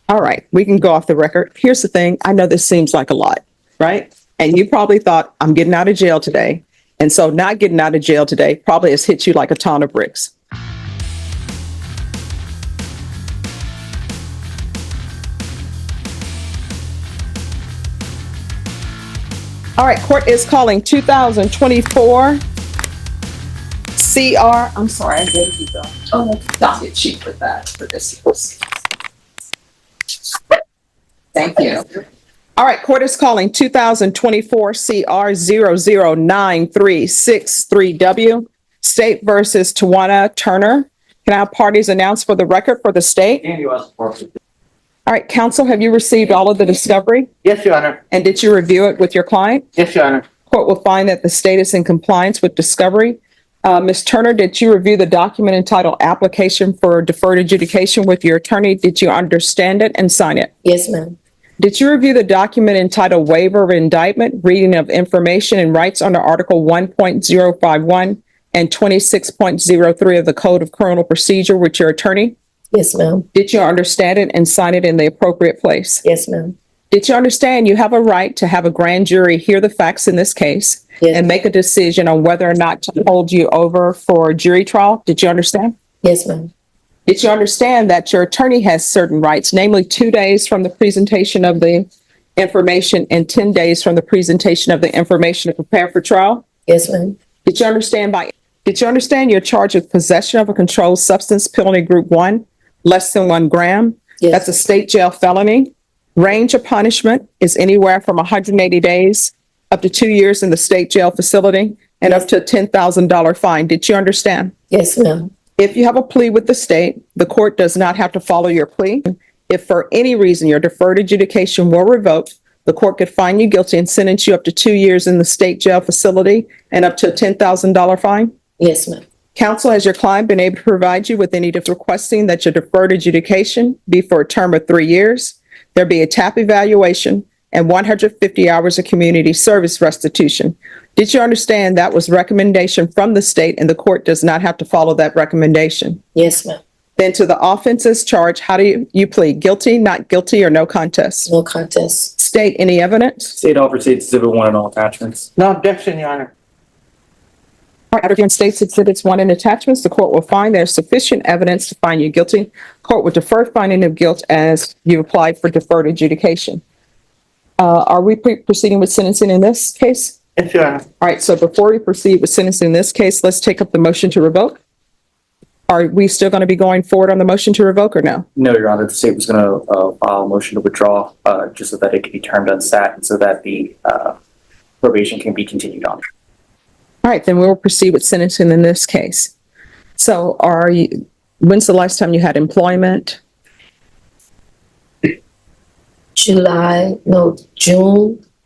All right, we can go off the record. Here's the thing. I know this seems like a lot, right? And you probably thought, I'm getting out of jail today. And so not getting out of jail today probably has hit you like a ton of bricks. All right, court is calling 2024 CR. I'm sorry, I gave you the docket sheet for that, for this. Thank you. All right, court is calling 2024 CR 009363W, State versus Tawana Turner. Can I have parties announced for the record for the state? All right, counsel, have you received all of the discovery? Yes, Your Honor. And did you review it with your client? Yes, Your Honor. Court will find that the state is in compliance with discovery. Ms. Turner, did you review the document entitled Application for Deferred Adjudication with your attorney? Did you understand it and sign it? Yes, ma'am. Did you review the document entitled Waiver of Indictment, Reading of Information and Rights under Article 1.051 and 26.03 of the Code of Criminal Procedure with your attorney? Yes, ma'am. Did you understand it and sign it in the appropriate place? Yes, ma'am. Did you understand you have a right to have a grand jury hear the facts in this case Yes. and make a decision on whether or not to hold you over for a jury trial? Did you understand? Yes, ma'am. Did you understand that your attorney has certain rights, namely 2 days from the presentation of the information and 10 days from the presentation of the information to prepare for trial? Yes, ma'am. Did you understand you're charged with possession of a controlled substance, penalty group 1, less than 1 gram? Yes. That's a state jail felony. Range of punishment is anywhere from 180 days up to 2 years in the state jail facility and up to a $10,000 fine. Did you understand? Yes, ma'am. If you have a plea with the state, the court does not have to follow your plea. If for any reason your deferred adjudication were revoked, the court could find you guilty and sentence you up to 2 years in the state jail facility and up to a $10,000 fine. Yes, ma'am. Counsel, has your client been able to provide you with any requesting that your deferred adjudication be for a term of 3 years? There be a TAP evaluation and 150 hours of community service restitution. Did you understand that was recommendation from the state and the court does not have to follow that recommendation? Yes, ma'am. Then to the offenses charged, how do you plead? Guilty, not guilty, or no contest? No contest. State, any evidence? State all proceeds Exhibit 1 and all attachments. No objection, Your Honor. All right, reviewing states exhibits 1 and attachments, the court will find there's sufficient evidence to find you guilty. Court will defer finding of guilt as you applied for deferred adjudication. Are we proceeding with sentencing in this case? Yes, Your Honor. All right, so before we proceed with sentencing in this case, let's take up the motion to revoke. Are we still going to be going forward on the motion to revoke or no? No, Your Honor, the state was going to file a motion to withdraw just so that it could be termed unsat and so that the probation can be continued on. All right, then we'll proceed with sentencing in this case. So when's the last time you had employment? June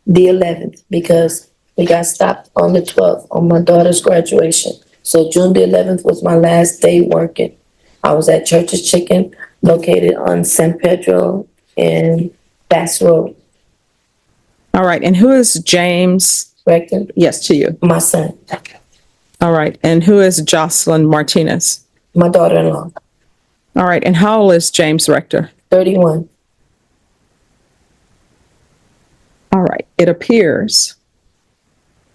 the 11th, because we got stopped on the 12th on my daughter's graduation. So June the 11th was my last day working. I was at Church's Chicken, located on San Pedro and Bass Road. All right, and who is James? Rector, Yes, to you. my son, All right, and who is Jocelyn Martinez? my daughter-in-law, All right, and how old is James Rector? 31. All right, it appears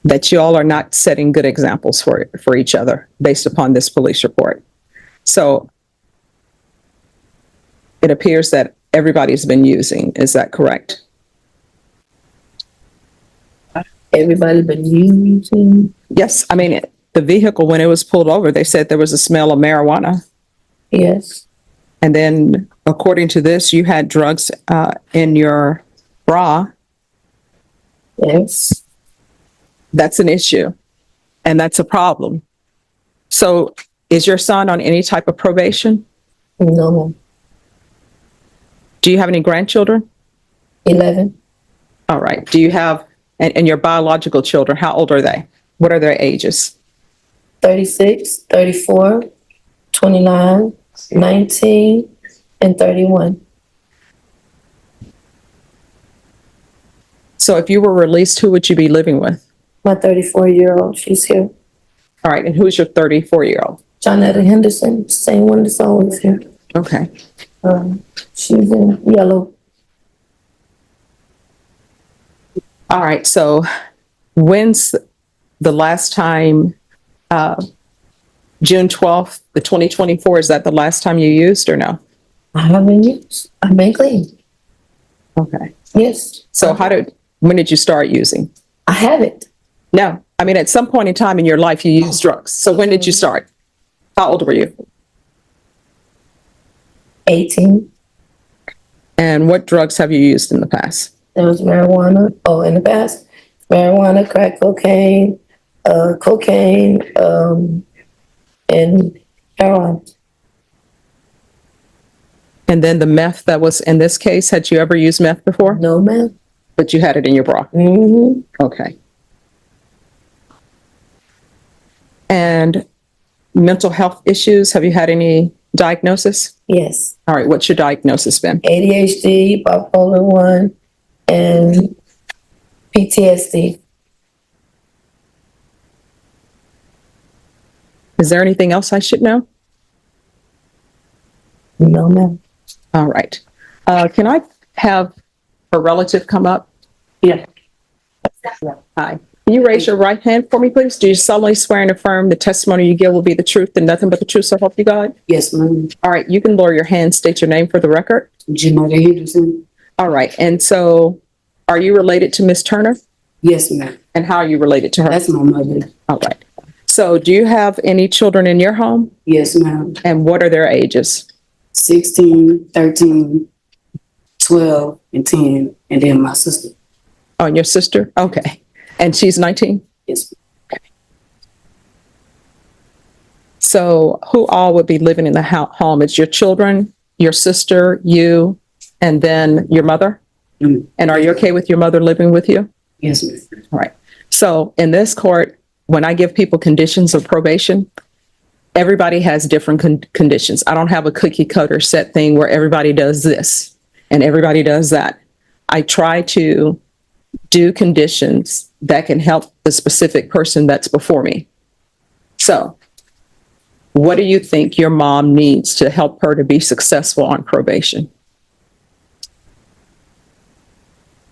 that you all are not setting good examples for each other based upon this police report. So it appears that everybody's been using, is that correct? Everybody been using. Yes, I mean, the vehicle, when it was pulled over, they said there was a smell of marijuana. Yes. And then according to this, you had drugs in your bra. Yes. That's an issue and that's a problem. So is your son on any type of probation? No. Do you have any grandchildren? 11. All right. Do you have, and your biological children, how old are they? What are their ages? 36, 34, 29, 19, and 31. So if you were released, who would you be living with? My 34-year-old, she's here. All right. And who's your 34-year-old? Johnetta Henderson, same one that's always here. Okay. She's in yellow. All right, so when's the last time, June 12th, the 2024, is that the last time you used or no? I haven't used. I've been clean. Okay. Yes. So when did you start using? I haven't. No, I mean, at some point in time in your life, you used drugs. So when did you start? How old were you? 18. And what drugs have you used in the past? There was marijuana. Oh, in the past, marijuana, crack cocaine, and heroin. And then the meth that was in this case, had you ever used meth before? No, ma'am. But you had it in your bra? Mm-hmm. Okay. And mental health issues, have you had any diagnosis? Yes. All right, what's your diagnosis been? ADHD, bipolar 1, and PTSD. Is there anything else I should know? No, ma'am. All right. Can I have a relative come up? Yeah. Hi. Can you raise your right hand for me, please? Do you solemnly swear and affirm the testimony you give will be the truth and nothing but the truth, so help you God? Yes, ma'am. All right, you can lower your hand, state your name for the record. Jamada Henderson. All right, and so are you related to Miss Turner? Yes, ma'am. And how are you related to her? That's my mother. All right. So do you have any children in your home? Yes, ma'am. And what are their ages? 16, 13, 12, and 10. And then my sister. Oh, and your sister? Okay. And she's 19? Yes. So who all would be living in the home? It's your children, your sister, you, and then your mother? Mm. And are you okay with your mother living with you? Yes, ma'am. All right. So in this court, when I give people conditions of probation, everybody has different conditions. I don't have a cookie cutter set thing where everybody does this and everybody does that. I try to do conditions that can help the specific person that's before me. So what do you think your mom needs to help her to be successful on probation?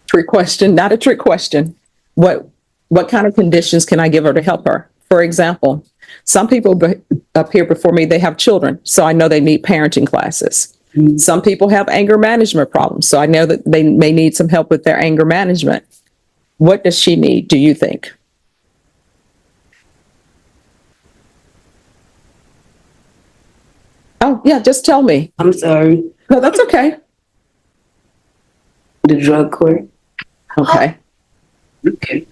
Trick question, not a trick question. What kind of conditions can I give her to help her? For example, some people up here before me, they have children, so I know they need parenting classes. Mm-hmm. Some people have anger management problems, so I know that they may need some help with their anger management. What does she need, do you think? Oh, yeah, just tell me. I'm sorry. No, that's okay. The drug court. Okay. Okay.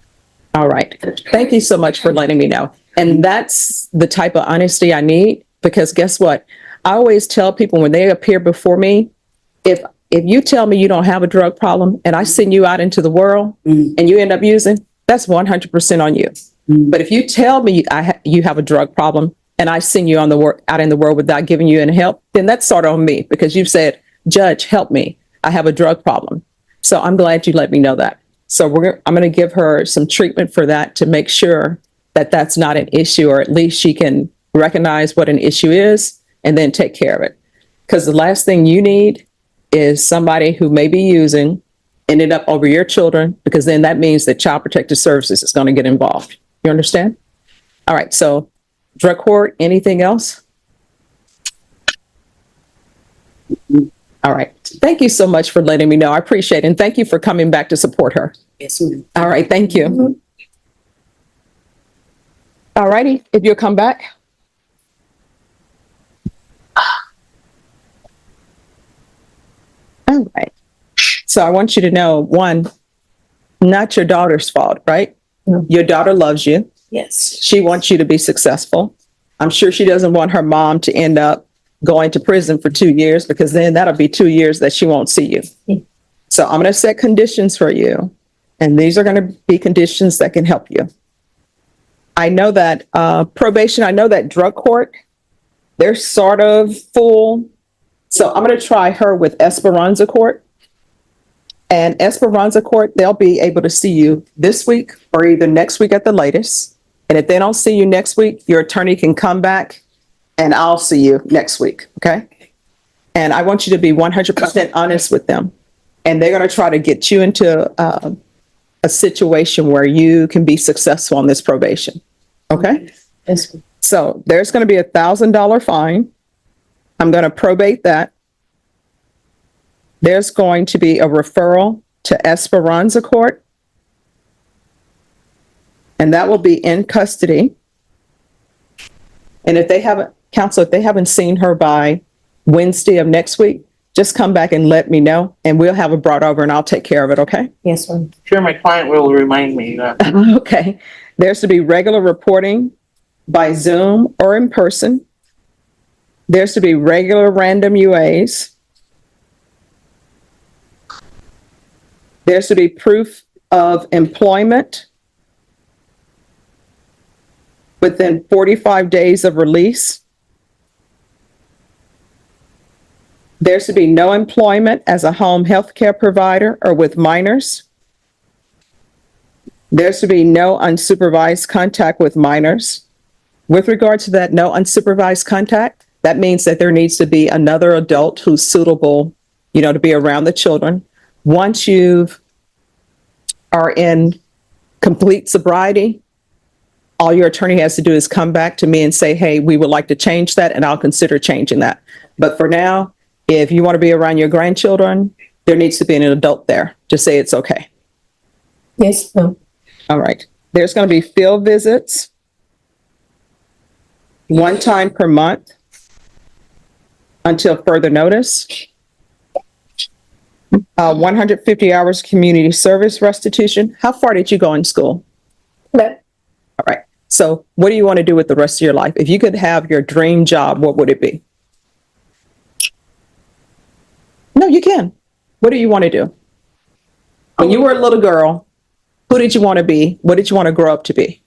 All right. Thank you so much for letting me know. And that's the type of honesty I need, because guess what? I always tell people when they appear before me, if you tell me you don't have a drug problem and I send you out into the world and you end up using, that's 100% on you. But if you tell me you have a drug problem and I send you out in the world without giving you any help, then that's sort of on me, because you've said, Judge, help me. I have a drug problem. So I'm glad you let me know that. So I'm going to give her some treatment for that to make sure that that's not an issue, or at least she can recognize what an issue is and then take care of it. Because the last thing you need is somebody who may be using ended up over your children, because then that means that Child Protective Services is going to get involved. You understand? All right. So drug court, anything else? All right. Thank you so much for letting me know. I appreciate it. And thank you for coming back to support her. Yes, ma'am. All right. Thank you. Mm-hmm. All righty. If you'll come back. All right. So I want you to know, one, not your daughter's fault, right? No. Your daughter loves you. Yes. She wants you to be successful. I'm sure she doesn't want her mom to end up going to prison for 2 years, because then that'll be 2 years that she won't see you. Yeah. So I'm going to set conditions for you, and these are going to be conditions that can help you. I know that probation, I know that drug court, they're sort of full. So I'm going to try her with Esperanza Court. And Esperanza Court, they'll be able to see you this week or either next week at the latest. And if they don't see you next week, your attorney can come back and I'll see you next week. Okay. And I want you to be 100% honest with them. And they're going to try to get you into a situation where you can be successful on this probation. Okay? Yes. So there's going to be $1,000 fine. I'm going to probate that. There's going to be a referral to Esperanza Court. And that will be in custody. And if they haven't, counsel, if they haven't seen her by Wednesday of next week, just come back and let me know, and we'll have it brought over and I'll take care of it, okay? Yes, ma'am. Sure, my client will remind me that. Okay. There's to be regular reporting by Zoom or in person. There's to be regular random UAs. There's to be proof of employment within 45 days of release. There's to be no employment as a home health care provider or with minors. There's to be no unsupervised contact with minors. With regard to that no unsupervised contact, that means that there needs to be another adult who's suitable, to be around the children. Once you are in complete sobriety, all your attorney has to do is come back to me and say, hey, we would like to change that, and I'll consider changing that. But for now, if you want to be around your grandchildren, there needs to be an adult there to say it's okay. Yes, ma'am. All right. There's going to be field visits one time per month until further notice. 150 hours community service restitution. How far did you go in school? Okay. All right. So what do you want to do with the rest of your life? If you could have your dream job, what would it be? No, you can. What do you want to do? When you were a little girl, who did you want to be? What did you want to grow up to be?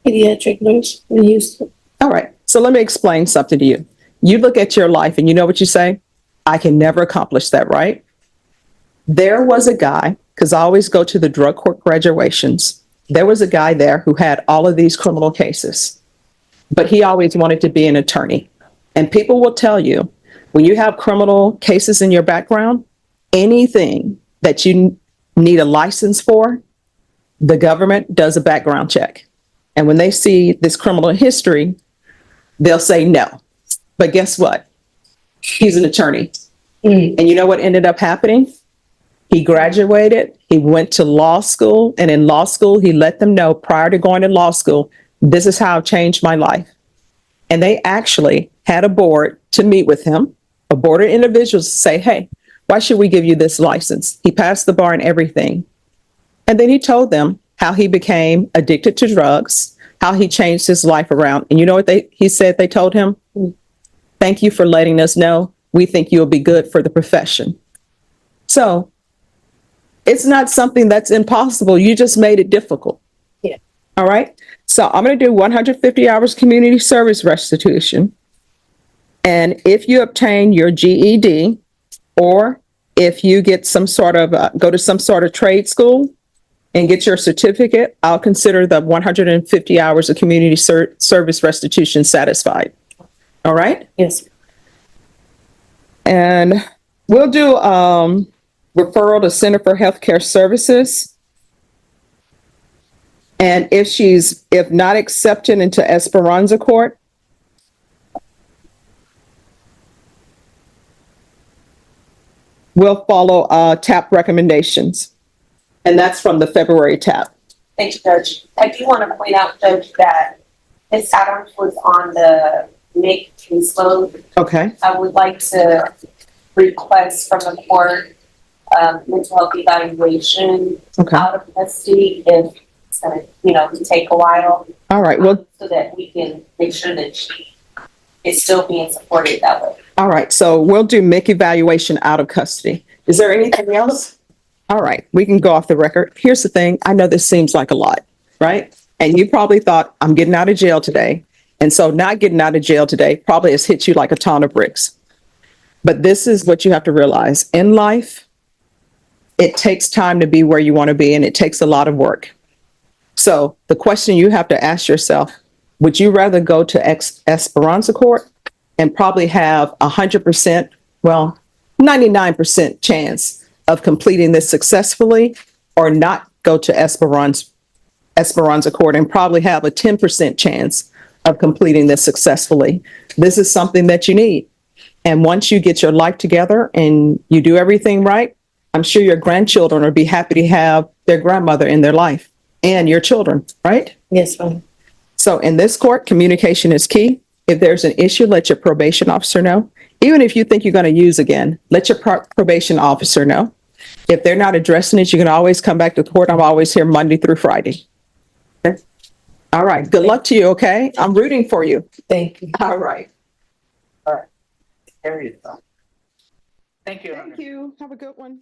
Pediatric nurse in Houston. All right. So let me explain something to you. You look at your life and you know what you say? I can never accomplish that, right? There was a guy, because I always go to the drug court graduations. There was a guy there who had all of these criminal cases, but he always wanted to be an attorney. And people will tell you, when you have criminal cases in your background, anything that you need a license for, the government does a background check. And when they see this criminal history, they'll say no. But guess what? He's an attorney. And you know what ended up happening? He graduated, he went to law school, and in law school, he let them know prior to going to law school, this is how I've changed my life. And they actually had a board to meet with him, a board of individuals to say, hey, why should we give you this license? He passed the bar and everything. And then he told them how he became addicted to drugs, how he changed his life around. And you know what he said they told him? Thank you for letting us know. We think you'll be good for the profession. So it's not something that's impossible. You just made it difficult. Yeah. All right. So I'm going to do 150 hours community service restitution. And if you obtain your GED, or if you get some sort of, go to some sort of trade school and get your certificate, I'll consider the 150 hours of community service restitution satisfied. All right. Yes. And we'll do referral to Center for Healthcare Services. And if not accepted into Esperanza Court, we'll follow TAP recommendations. And that's from the February TAP. Thank you, Judge. I do want to point out, Judge, that Ms. Adams was on the MIC caseload. Okay. I would like to request from the court mental health evaluation Okay. out of custody if it's going to, take a while. All right. Well, So that we can make sure that she is still being supported that way. all right. So we'll do MIC evaluation out of custody. Is there anything else? All right. We can go off the record. Here's the thing. I know this seems like a lot, right? And you probably thought, I'm getting out of jail today. And so not getting out of jail today probably has hit you like a ton of bricks. But this is what you have to realize. In life, it takes time to be where you want to be, and it takes a lot of work. So the question you have to ask yourself, would you rather go to Esperanza Court and probably have 100% well, 99% chance of completing this successfully or not go to Esperanza Court and probably have a 10% chance of completing this successfully. This is something that you need. And once you get your life together and you do everything right, I'm sure your grandchildren will be happy to have their grandmother in their life and your children, right? Yes, ma'am. So in this court, communication is key. If there's an issue, let your probation officer know. Even if you think you're going to use again, let your probation officer know. If they're not addressing it, you can always come back to court. I'm always here Monday through Friday. Okay? All right. Good luck to you, okay? I'm rooting for you. Thank you. All right. There you go. Thank you. Thank you. Have a good one.